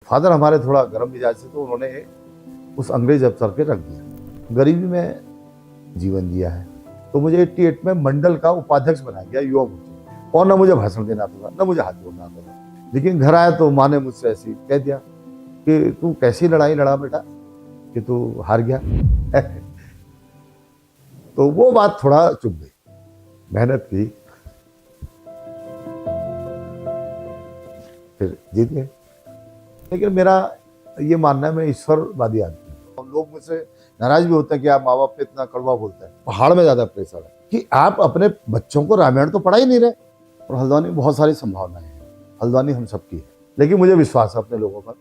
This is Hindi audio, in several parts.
फादर हमारे थोड़ा गर्म मिजाज से, तो उन्होंने उस अंग्रेज अफसर के रख दिया। गरीबी में जीवन जिया है, तो मुझे 88 में मंडल का उपाध्यक्ष बनाया गया युवा मोर्चा। और ना मुझे भाषण देना आता था, ना मुझे हाथ जोड़ना आता था। लेकिन घर आया तो माँ ने मुझसे ऐसी कह दिया कि तू कैसी लड़ाई लड़ा बेटा कि तू हार गया। तो वो बात थोड़ा चुप गई। मेहनत की, फिर जीत गए। लेकिन मेरा ये मानना है, मैं ईश्वरवादी आदमी हूँ। लोग मुझसे नाराज भी होते हैं कि आप माँ बाप पे इतना कड़वा बोलते हैं। पहाड़ में ज्यादा प्रेशर है कि आप अपने बच्चों को रामायण तो पढ़ा ही नहीं रहे। और हल्द्वानी बहुत सारी संभावनाएं हैं, हल्द्वानी हम सबकी है, लेकिन मुझे विश्वास है अपने लोगों पर।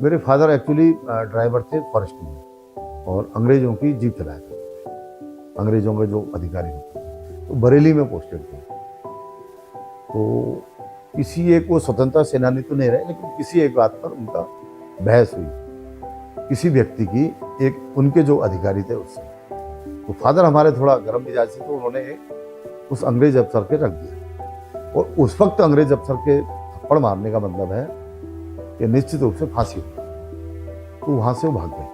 मेरे फादर एक्चुअली ड्राइवर थे फॉरेस्ट में, और अंग्रेजों की जीप चलाया करते थे। अंग्रेजों के जो अधिकारी होते थे, तो बरेली में पोस्टेड थे। तो किसी एक, वो स्वतंत्रता सेनानी तो नहीं रहे, लेकिन किसी एक बात पर उनका बहस हुई किसी व्यक्ति की, एक उनके जो अधिकारी थे उससे। तो फादर हमारे थोड़ा गर्म मिजाज से, तो उन्होंने उस अंग्रेज अफसर के रख दिया। और उस वक्त अंग्रेज अफसर के थप्पड़ मारने का मतलब है कि निश्चित रूप से फांसी हो। तो वहां से वो भाग गए,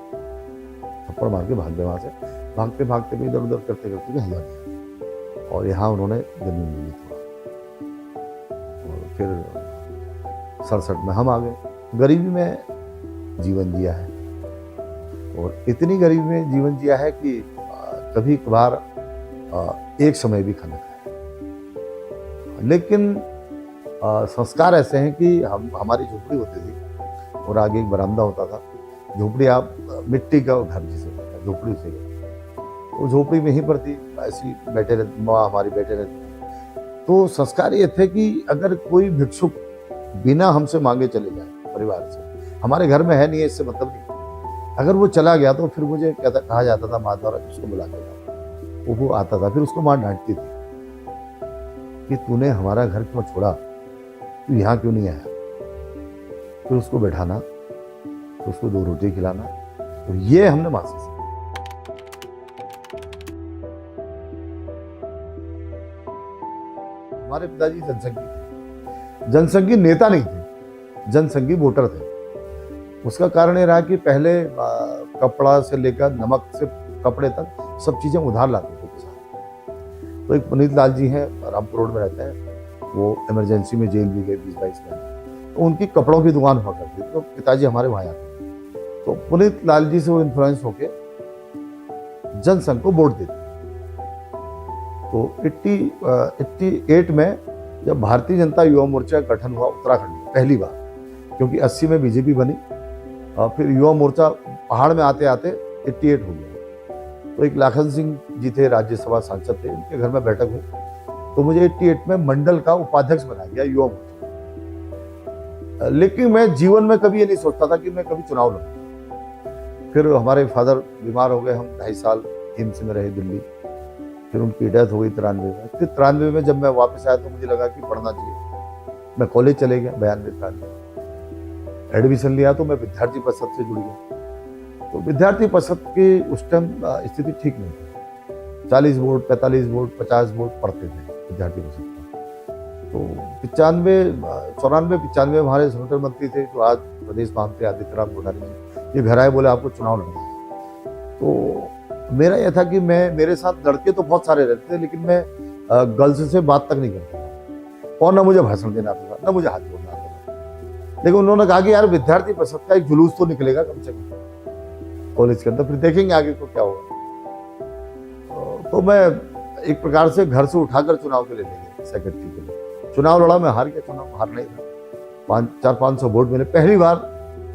थप्पड़ मार के भाग गए वहां से। भागते भागते भी इधर उधर करते करते भी हल्द्वानी, और यहाँ उन्होंने जमीन ली थोड़ा। और फिर 67 में हम आ गए। गरीबी में जीवन जिया है, और इतनी गरीबी में जीवन जिया है कि कभी कभार एक समय भी खाना खाया। लेकिन संस्कार ऐसे हैं कि हमारी झोपड़ी होती थी, और आगे एक बरामदा होता था। झोपड़ी, आप मिट्टी का घर जिसे होता है, झोपड़ी से वो झोपड़ी में ही पर थी, ऐसी बैठे रहती, माँ हमारी बैठे रहती। तो संस्कार ये थे कि अगर कोई भिक्षुक बिना हमसे मांगे चले जाए परिवार से, हमारे घर में है नहीं है इससे मतलब नहीं, अगर वो चला गया तो फिर मुझे कहा जाता था माँ द्वारा, उसको बुला के लाओ। वो आता था, फिर उसको माँ डांटती थी कि तूने हमारा घर क्यों छोड़ा, तू यहाँ क्यों नहीं आया। फिर उसको बैठाना, तो उसको 2 रोटी खिलाना। तो ये हमने माँ से सीखा। हमारे पिताजी जनसंघी थे, जनसंघी नेता नहीं थे, जनसंघी वोटर थे। उसका कारण ये रहा कि पहले कपड़ा से लेकर नमक से कपड़े तक सब चीजें उधार लाते थे किसान। तो एक पुनीत लाल जी हैं, रामपुर रोड में रहते हैं, वो इमरजेंसी में जेल भी गए 20-22 में। तो उनकी कपड़ों की दुकान हुआ करती थी, तो पिताजी हमारे वहां आते। तो पुनीत लाल जी से वो इन्फ्लुएंस होके जनसंघ को वोट देते। तो 88 में जब भारतीय जनता युवा मोर्चा का गठन हुआ उत्तराखंड में पहली बार, क्योंकि 80 में बीजेपी बनी, और फिर युवा मोर्चा पहाड़ में आते आते 88 हो गया। तो एक लाखन सिंह जी थे, राज्यसभा सांसद थे, उनके घर में बैठक हुई। तो मुझे 88 में मंडल का उपाध्यक्ष बनाया गया युवा मोर्चा। लेकिन मैं जीवन में कभी ये नहीं सोचता था कि मैं कभी चुनाव लड़ूंगा। फिर हमारे फादर बीमार हो गए, हम 2.5 साल एम्स में रहे दिल्ली। फिर उनकी डेथ हो गई 93 में। फिर 93 में जब मैं वापस आया तो मुझे लगा कि पढ़ना चाहिए। मैं कॉलेज चले गया 92-93, एडमिशन लिया। तो मैं विद्यार्थी परिषद से जुड़ गया। तो विद्यार्थी परिषद की उस टाइम स्थिति ठीक नहीं थी। 40 वोट, 45 वोट, 50 वोट पढ़ते थे विद्यार्थी परिषद में। तो 94-95 हमारे संगठन मंत्री थे, जो आज प्रदेश महामंत्री आदित्यनाथ गोठारी जी, ये घर आए, बोले आपको चुनाव लड़ना है। तो मेरा यह था कि मेरे साथ लड़के तो बहुत सारे रहते थे, लेकिन मैं गर्ल्स से बात तक नहीं करता था, और ना मुझे भाषण देना आता था, ना मुझे हाथ जोड़ना आता था। लेकिन उन्होंने कहा कि यार विद्यार्थी परिषद का एक जुलूस तो निकलेगा कम से कम कॉलेज के अंदर, फिर देखेंगे आगे को क्या होगा। तो मैं एक प्रकार से घर से उठाकर चुनाव के लिए ले गए, सेक्रेटरी के लिए चुनाव लड़ा। मैं हार गया, चुनाव हार नहीं था। 400-500 वोट मिले। पहली बार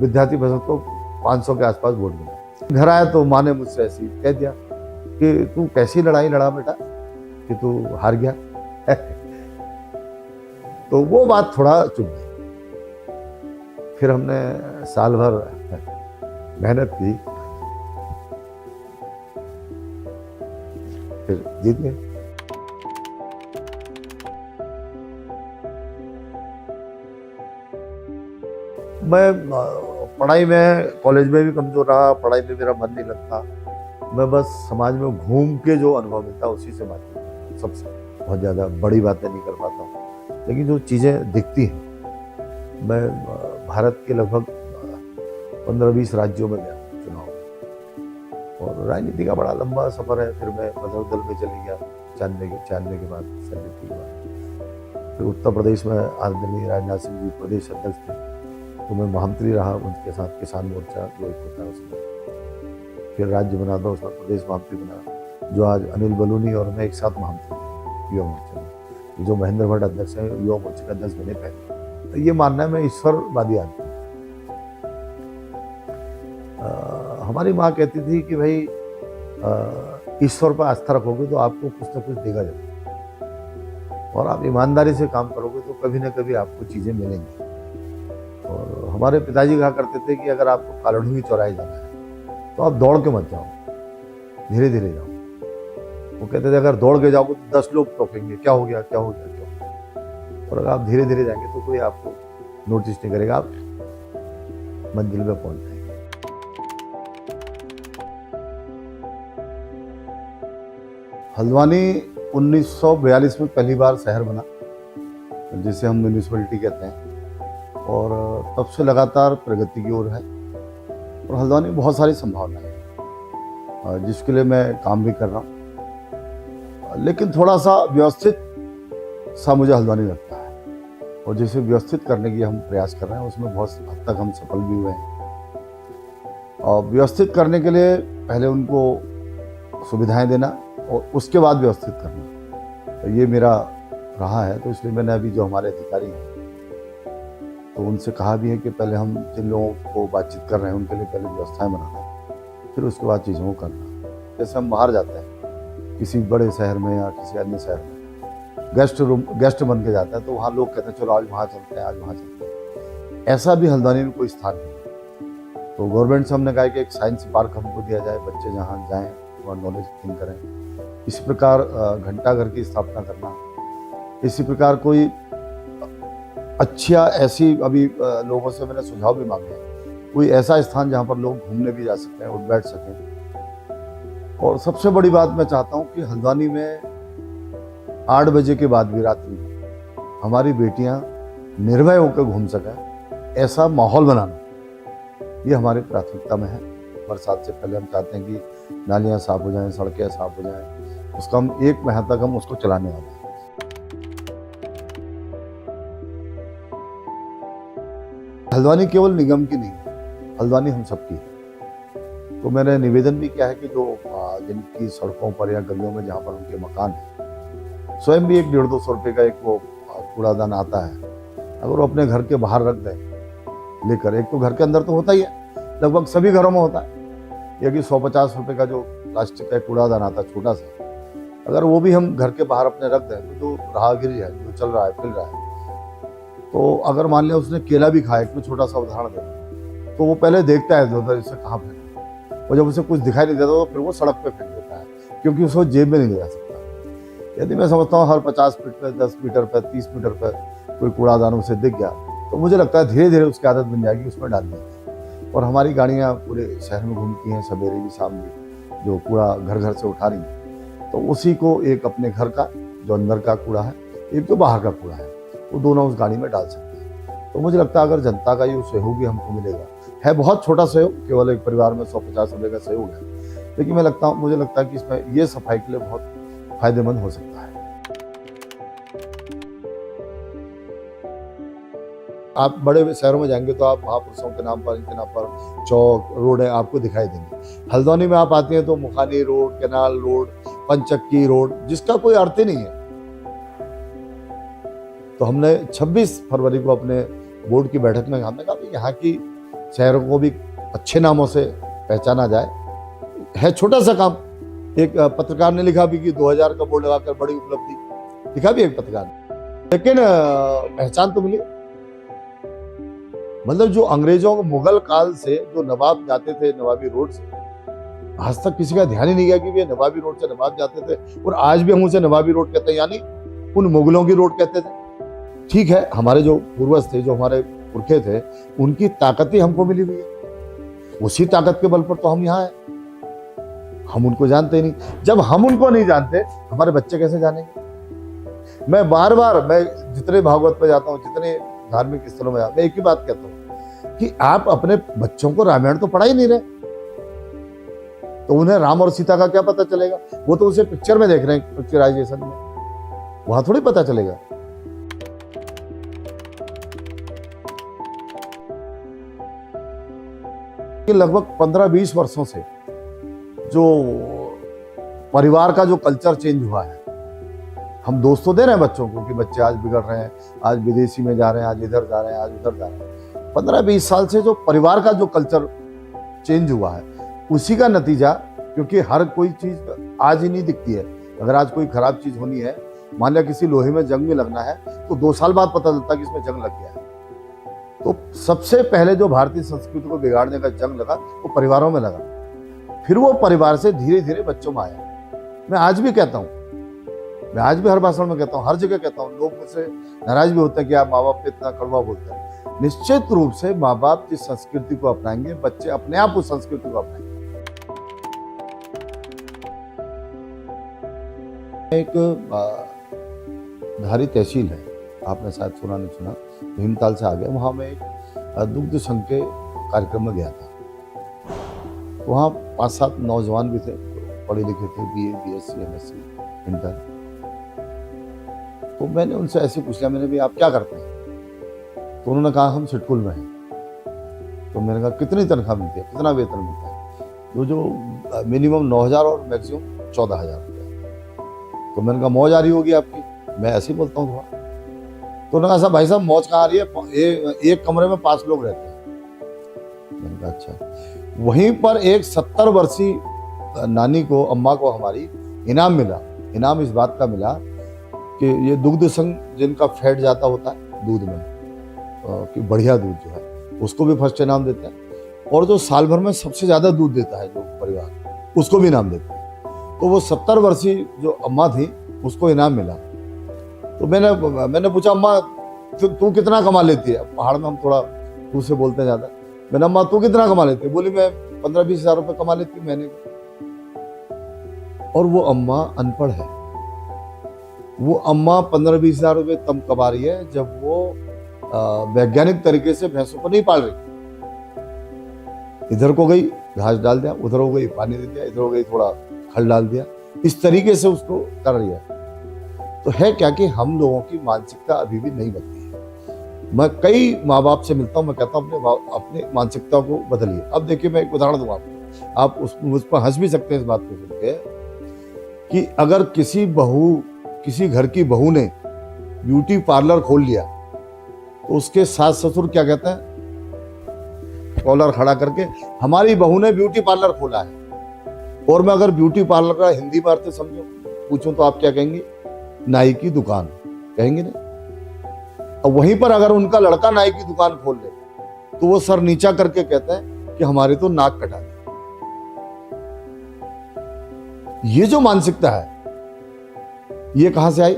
विद्यार्थी परिषद को 500 के आसपास वोट मिला। घर आया तो माँ ने मुझसे ऐसी कह दिया कि तू कैसी लड़ाई लड़ा बेटा कि तू हार गया। तो वो बात थोड़ा चुप गई। फिर हमने साल भर मेहनत की, फिर जीत गए। मैं पढ़ाई में, कॉलेज में भी कमजोर रहा, पढ़ाई में मेरा मन नहीं लगता। मैं बस समाज में घूम के जो अनुभव मिलता है उसी से बात करता हूँ। सबसे बहुत ज़्यादा बड़ी बातें नहीं कर पाता हूँ, लेकिन जो चीज़ें दिखती हैं, मैं भारत के लगभग 15-20 राज्यों में गया चुनाव, और राजनीति का बड़ा लंबा सफ़र है। फिर मैं बजरंग दल में चली गया 96 के बाद, सेलिब्रिटी के बाद। फिर उत्तर प्रदेश में आदरणीय राजनाथ सिंह जी प्रदेश अध्यक्ष थे, तो मैं महामंत्री रहा उनके साथ, किसान मोर्चा जो एक होता है उसमें। फिर राज्य बना था, उसमें प्रदेश महामंत्री बना, जो आज अनिल बलूनी और मैं एक साथ महामंत्री युवा मोर्चा में। जो महेंद्र भट्ट अध्यक्ष हैं, युवा मोर्चा के अध्यक्ष बने पहले। तो ये मानना है मैं ईश्वरवादी आदमी। हमारी माँ कहती थी कि भाई ईश्वर पर आस्था रखोगे तो आपको कुछ ना कुछ देगा जरूर, और आप ईमानदारी से काम करोगे तो कभी ना कभी आपको चीज़ें मिलेंगी। और हमारे पिताजी कहा करते थे कि अगर आपको कालड़ूंगी चौराहे जाना है तो आप दौड़ के मत जाओ, धीरे धीरे जाओ। वो कहते थे अगर दौड़ के जाओगे तो 10 लोग टोकेंगे, क्या हो गया क्या हो गया क्या हो गया। और अगर आप धीरे धीरे जाएंगे तो कोई आपको नोटिस नहीं करेगा, आप मंजिल में पहुंच जाएंगे। हल्द्वानी 1942 में पहली बार शहर बना, जिसे हम म्यूनिसिपैलिटी कहते हैं, और तब से लगातार प्रगति की ओर है। और हल्द्वानी में बहुत सारी संभावनाएं हैं जिसके लिए मैं काम भी कर रहा हूँ, लेकिन थोड़ा सा व्यवस्थित सा मुझे हल्द्वानी लगता है, और जिसे व्यवस्थित करने की हम प्रयास कर रहे हैं उसमें बहुत हद तक हम सफल भी हुए हैं। और व्यवस्थित करने के लिए पहले उनको सुविधाएं देना और उसके बाद व्यवस्थित करना, तो ये मेरा रहा है। तो इसलिए मैंने अभी जो हमारे अधिकारी हैं तो उनसे कहा भी है कि पहले हम जिन लोगों को बातचीत कर रहे हैं उनके लिए पहले व्यवस्थाएं बनाना, फिर उसके बाद चीज़ों को करना। जैसे हम बाहर जाते हैं किसी बड़े शहर में या किसी अन्य शहर में, गेस्ट बन के जाता है, तो वहाँ लोग कहते हैं चलो आज वहाँ चलते हैं, आज वहाँ चलते हैं। ऐसा भी हल्द्वानी में कोई स्थान नहीं। तो गवर्नमेंट से हमने कहा कि एक साइंस पार्क हमको दिया जाए, बच्चे जहाँ जाएँ वहाँ नॉलेज गेन करें। इसी प्रकार घंटाघर की स्थापना करना, इसी प्रकार कोई अच्छा ऐसी, अभी लोगों से मैंने सुझाव भी मांगे हैं, कोई ऐसा स्थान जहाँ पर लोग घूमने भी जा सकते हैं, उठ बैठ सकें। और सबसे बड़ी बात मैं चाहता हूँ कि हल्द्वानी में 8 बजे के बाद भी रात्रि हमारी बेटियाँ निर्भय होकर घूम सकें, ऐसा माहौल बनाना, ये हमारी प्राथमिकता में है। बरसात से पहले हम चाहते हैं कि नालियाँ साफ हो जाएं, सड़कें साफ हो जाएं। उसका हम 1 महीना तक हम उसको चलाने वाले हैं। हल्द्वानी केवल निगम की नहीं है, हल्द्वानी हम सबकी है। तो मैंने निवेदन भी किया है कि जो जिनकी सड़कों पर या गलियों में जहाँ पर उनके मकान है, स्वयं भी 100-150 रुपये का एक वो कूड़ादान आता है, अगर वो अपने घर के बाहर रख दें लेकर, एक तो घर के अंदर तो होता ही है, लगभग सभी घरों में होता है, या कि 150 रुपये का जो प्लास्टिक का कूड़ादान आता है छोटा सा, अगर वो भी हम घर के बाहर अपने रख दें तो जो राहगीर है, जो चल रहा है फिर रहा है, तो अगर मान लिया उसने केला भी खाया, एक छोटा सा उदाहरण दे, तो वो पहले देखता है उधर इसे कहाँ फेंका, और जब उसे कुछ दिखाई नहीं देता तो फिर वो सड़क पे फेंक देता है, क्योंकि उसको जेब में नहीं ले जा सकता। यदि मैं समझता हूँ हर 50 फीट पे, 10 मीटर पे, 30 मीटर पे कोई कूड़ादान उसे दिख गया, तो मुझे लगता है धीरे धीरे उसकी आदत बन जाएगी उसमें डालने की। और हमारी गाड़ियाँ पूरे शहर में घूमती हैं, सवेरे भी शाम भी, जो कूड़ा घर घर से उठा रही हैं, तो उसी को एक अपने घर का जो अंदर का कूड़ा है, एक जो बाहर का कूड़ा है, वो दोनों उस गाड़ी में डाल सकते हैं। तो मुझे लगता है अगर जनता का ये सहयोग भी हमको मिलेगा, है बहुत छोटा सहयोग, केवल एक परिवार में 150 रुपये का सहयोग है, लेकिन मुझे लगता है कि इसमें ये सफाई के लिए बहुत फायदेमंद हो सकता है। आप बड़े शहरों में जाएंगे तो आप महापुरुषों के नाम पर, इनके नाम पर चौक, रोडें आपको दिखाई देंगी। हल्द्वानी में आप आते हैं तो मुखानी रोड, केनाल रोड, पंचक्की रोड, जिसका कोई अर्थ ही नहीं है। तो हमने 26 फरवरी को अपने बोर्ड की बैठक में हमने कहा कि यहाँ की शहरों को भी अच्छे नामों से पहचाना जाए। है छोटा सा काम, एक पत्रकार ने लिखा भी कि 2000 का बोर्ड लगाकर बड़ी उपलब्धि, लिखा भी एक पत्रकार ने, लेकिन पहचान तो मिली। मतलब जो अंग्रेजों, मुगल काल से जो नवाब जाते थे नवाबी रोड से, आज तक किसी का ध्यान ही नहीं गया कि वे नवाबी रोड से नवाब जाते थे, और आज भी हम उसे नवाबी रोड कहते हैं, यानी उन मुगलों की रोड कहते थे। ठीक है, हमारे जो पूर्वज थे, जो हमारे पुरखे थे, उनकी ताकत ही हमको मिली हुई है, उसी ताकत के बल पर तो हम यहाँ हैं। हम उनको जानते ही नहीं। जब हम उनको नहीं जानते, हमारे बच्चे कैसे जानेंगे? मैं बार बार, मैं जितने भागवत पे जाता हूँ, जितने धार्मिक स्थलों में जाता हूँ, मैं एक ही बात कहता हूँ कि आप अपने बच्चों को रामायण तो पढ़ा ही नहीं रहे, तो उन्हें राम और सीता का क्या पता चलेगा? वो तो उसे पिक्चर में देख रहे हैं, पिक्चराइजेशन में, वहां थोड़ी पता चलेगा। लगभग 15-20 वर्षों से जो परिवार का जो कल्चर चेंज हुआ है, हम दोस्त तो दे रहे हैं बच्चों को कि बच्चे आज बिगड़ रहे हैं, आज विदेशी में जा रहे हैं, आज इधर जा रहे हैं, आज उधर जा रहे हैं। 15-20 साल से जो परिवार का जो कल्चर चेंज हुआ है, उसी का नतीजा, क्योंकि हर कोई चीज आज ही नहीं दिखती है। अगर आज कोई खराब चीज होनी है, मान लिया किसी लोहे में जंग में लगना है, तो 2 साल बाद पता चलता है कि इसमें जंग लग गया है। तो सबसे पहले जो भारतीय संस्कृति को बिगाड़ने का जंग लगा, वो परिवारों में लगा, फिर वो परिवार से धीरे धीरे बच्चों में आया। मैं आज भी कहता हूँ, मैं आज भी हर भाषण में कहता हूँ, हर जगह कहता हूँ, लोग मुझसे नाराज भी होते हैं कि आप माँ बाप पे इतना कड़वा बोलते हैं। निश्चित रूप से माँ बाप जिस संस्कृति को अपनाएंगे, बच्चे अपने आप उस संस्कृति को अपनाएंगे। एक धारी तहसील है, आपने शायद सुना नहीं सुना, भीमताल से आगे, वहाँ मैं एक दुग्ध संघ के कार्यक्रम में गया था। वहाँ 5-7 नौजवान भी थे, पढ़े लिखे थे, BA, BSc, MSc, इंटर। तो मैंने उनसे ऐसे पूछ लिया, मैंने भी आप क्या करते हैं? तो उन्होंने कहा हम सिडकुल में हैं। तो मैंने कहा कितनी तनख्वाह मिलती है, कितना वेतन मिलता है? जो मिनिमम 9,000 और मैक्सिमम 14,000 रुपया। तो मैंने कहा मौज आ रही होगी आपकी, मैं ऐसे ही बोलता हूँ थोड़ा। तो उन्होंने कहा साहब भाई साहब मौज कहाँ आ रही है, एक कमरे में 5 लोग रहते हैं। मैंने कहा अच्छा। वहीं पर एक 70 वर्षीय नानी को, अम्मा को हमारी इनाम मिला। इनाम इस बात का मिला कि ये दुग्ध संघ जिनका फैट जाता होता है दूध में, कि बढ़िया दूध जो है, उसको भी फर्स्ट इनाम देते हैं, और जो साल भर में सबसे ज्यादा दूध देता है जो परिवार, उसको भी इनाम देते हैं। तो वो 70 वर्षीय जो अम्मा थी, उसको इनाम मिला। तो मैंने पूछा अम्मा तू कितना कमा लेती है? पहाड़ में हम थोड़ा तू से बोलते हैं ज्यादा। मैंने अम्मा तू कितना कमा लेती है? बोली मैं 15-20 हज़ार रुपये कमा लेती हूँ महीने को। और वो अम्मा अनपढ़ है। वो अम्मा 15-20 हज़ार रुपये तब कमा रही है जब वो वैज्ञानिक तरीके से भैंसों को नहीं पाल रही। इधर को गई घास डाल दिया, उधर हो गई पानी दे दिया, इधर हो गई थोड़ा खल डाल दिया, इस तरीके से उसको कर रही है। तो है क्या कि हम लोगों की मानसिकता अभी भी नहीं बदली है। मैं कई माँ बाप से मिलता हूँ, मैं कहता हूँ अपने मानसिकता को बदलिए। अब देखिए मैं एक उदाहरण दूंगा आपको, आप मुझ पर हंस भी सकते हैं इस बात को सुन के, कि अगर किसी घर की बहू ने ब्यूटी पार्लर खोल लिया, तो उसके सास ससुर क्या कहते हैं, कॉलर खड़ा करके हमारी बहू ने ब्यूटी पार्लर खोला है। और मैं अगर ब्यूटी पार्लर का हिंदी में अर्थ समझो पूछूं तो आप क्या कहेंगे? नाई की दुकान कहेंगे ना। अब वहीं पर अगर उनका लड़का नाई की दुकान खोल ले, तो वो सर नीचा करके कहते हैं कि हमारी तो नाक कटा दी। ये जो मानसिकता है, ये कहां से आई?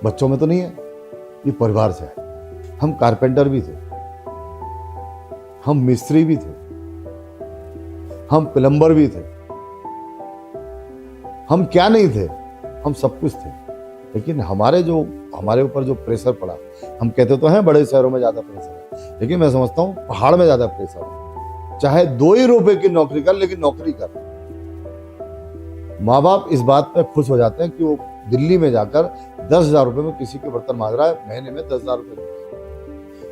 बच्चों में तो नहीं है, ये परिवार से आई। हम कारपेंटर भी थे, हम मिस्त्री भी थे, हम प्लम्बर भी थे, हम क्या नहीं थे, हम सब कुछ थे। लेकिन हमारे ऊपर जो प्रेशर पड़ा, हम कहते तो हैं बड़े शहरों में ज्यादा प्रेशर है, लेकिन मैं समझता हूं पहाड़ में ज्यादा प्रेशर है। चाहे 2 ही रुपए की नौकरी कर, लेकिन नौकरी कर। माँ बाप इस बात पे खुश हो जाते हैं कि वो दिल्ली में जाकर 10,000 रुपए में किसी के बर्तन मांज रहा है, महीने में 10,000 रुपए।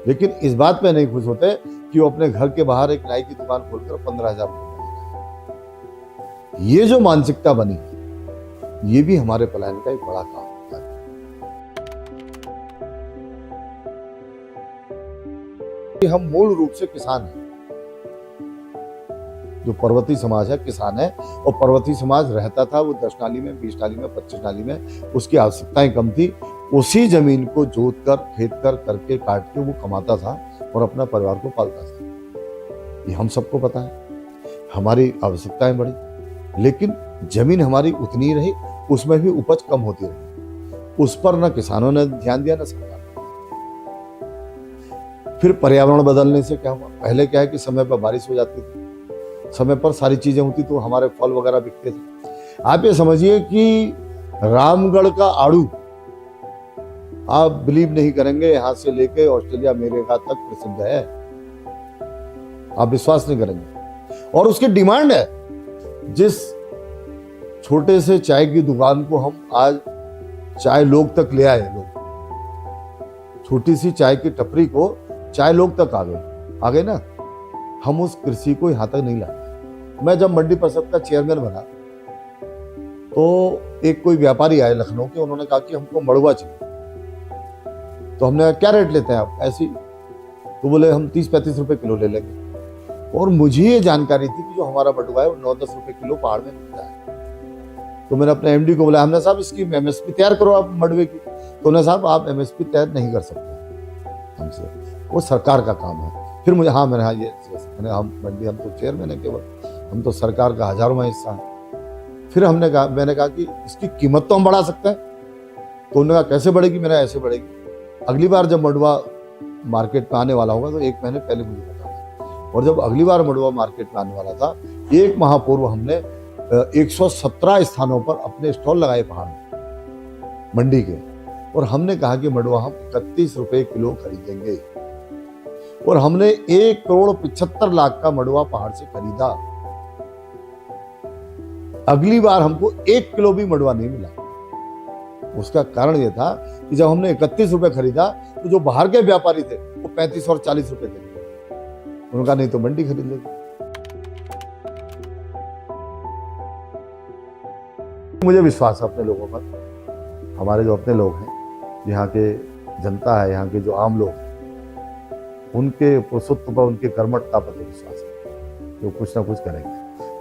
लेकिन इस बात पे नहीं खुश होते कि वो अपने घर के बाहर एक नाई की दुकान खोलकर 15,000 रुपए। ये जो मानसिकता बनी, ये भी हमारे पलायन का एक बड़ा काम होता है। हम मूल रूप से किसान हैं। जो पर्वतीय समाज है किसान है, और पर्वतीय समाज रहता था वो 10 नाली में, 20 नाली में, 25 नाली में। उसकी आवश्यकताएं कम थी। उसी जमीन को जोत कर, खेत कर, करके, काट के वो कमाता था और अपना परिवार को पालता था। ये हम सबको पता है। हमारी आवश्यकताएं बढ़ी, लेकिन जमीन हमारी उतनी ही रही, उसमें भी उपज कम होती रही। उस पर न किसानों ने ध्यान दिया, न सरकार ने। फिर पर्यावरण बदलने से क्या हुआ? पहले क्या है कि समय पर बारिश हो जाती थी, समय पर सारी चीजें होती तो हमारे फल वगैरह बिकते थे। आप ये समझिए कि रामगढ़ का आड़ू, आप बिलीव नहीं करेंगे, यहां से लेके ऑस्ट्रेलिया अमेरिका तक प्रसिद्ध है, आप विश्वास नहीं करेंगे। और उसकी डिमांड है। जिस छोटे से चाय की दुकान को हम आज चाय लोग तक ले आए, लोग छोटी सी चाय की टपरी को चाय लोग तक आ गए ना, हम उस कृषि को यहां तक नहीं लाए। मैं जब मंडी परिषद का चेयरमैन बना तो एक कोई व्यापारी आए लखनऊ के, उन्होंने कहा कि हमको मड़ुआ चाहिए। तो हमने कहा क्या रेट लेते हैं आप ऐसी? तो बोले हम 30-35 रुपए किलो ले लेंगे। और मुझे ये जानकारी थी कि जो हमारा मड़ुआ है वो 9-10 रुपए किलो पहाड़ में मिलता है। तो मैंने अपने एमडी को बोला, हमने साहब इसकी एमएसपी तैयार करो आप मड़ुए की। तो उन्होंने साहब आप एमएसपी तैयार नहीं कर सकते हमसे, वो सरकार का काम है। फिर मुझे मैंने मैंने हम मंडी, हम तो चेयरमैन है केवल, हम तो सरकार का हजारों हिस्सा है। फिर मैंने कहा कि इसकी कीमत तो हम बढ़ा सकते हैं। तो उन्होंने कहा कैसे बढ़ेगी? मैंने ऐसे बढ़ेगी, अगली बार जब मड़ुआ मार्केट में आने वाला होगा तो 1 महीने पहले मुझे बताना। और जब अगली बार मड़ुआ मार्केट में आने वाला था, 1 माह पूर्व हमने 117 स्थानों पर अपने स्टॉल लगाए पहाड़ में मंडी के, और हमने कहा कि मड़ुआ हम 31 रुपए किलो खरीदेंगे। और हमने 1,75,00,000 का मड़ुआ पहाड़ से खरीदा। अगली बार हमको 1 किलो भी मड़ुआ नहीं मिला। उसका कारण यह था कि जब हमने 31 रुपए खरीदा तो जो बाहर के व्यापारी थे वो 35 और 40 रुपए खरीदे। उनका नहीं तो मंडी खरीद लेगी। मुझे विश्वास है अपने लोगों पर, हमारे जो अपने लोग हैं, यहाँ के जनता है, यहाँ के जो आम लोग हैं, उनके पुरुषत्व पर, उनके कर्मठता पर विश्वास है, जो कुछ ना कुछ करेंगे।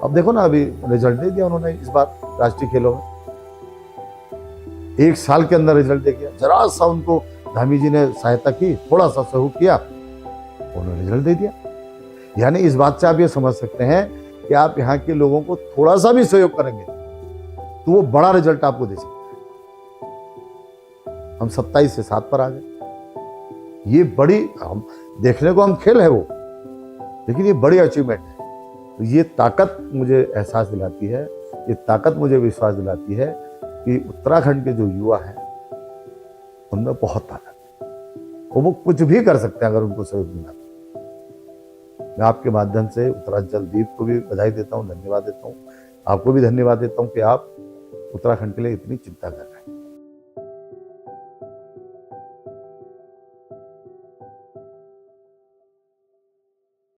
अब देखो ना, अभी रिजल्ट दे दिया उन्होंने इस बार राष्ट्रीय खेलों में, 1 साल के अंदर रिजल्ट दे दिया। जरा सा उनको धामी जी ने सहायता की, थोड़ा सा सहयोग किया, उन्होंने रिजल्ट दे दिया। यानी इस बात से आप ये समझ सकते हैं कि आप यहाँ के लोगों को थोड़ा सा भी सहयोग करेंगे तो वो बड़ा रिजल्ट आपको दे सकते हैं। हम 27 से 7 पर आ गए। ये बड़ी, हम देखने को हम खेल है वो, लेकिन ये बड़ी अचीवमेंट है। तो ये ताकत मुझे एहसास दिलाती है, ये ताकत मुझे विश्वास दिलाती है कि उत्तराखंड के जो युवा हैं उनमें बहुत ताकत है, वो कुछ भी कर सकते हैं अगर उनको सहयोग मिला। मैं आपके माध्यम से उत्तरांचल द्वीप को भी बधाई देता हूँ, धन्यवाद देता हूँ। आपको भी धन्यवाद देता हूँ कि आप उत्तराखंड के लिए इतनी चिंता कर रहे हैं।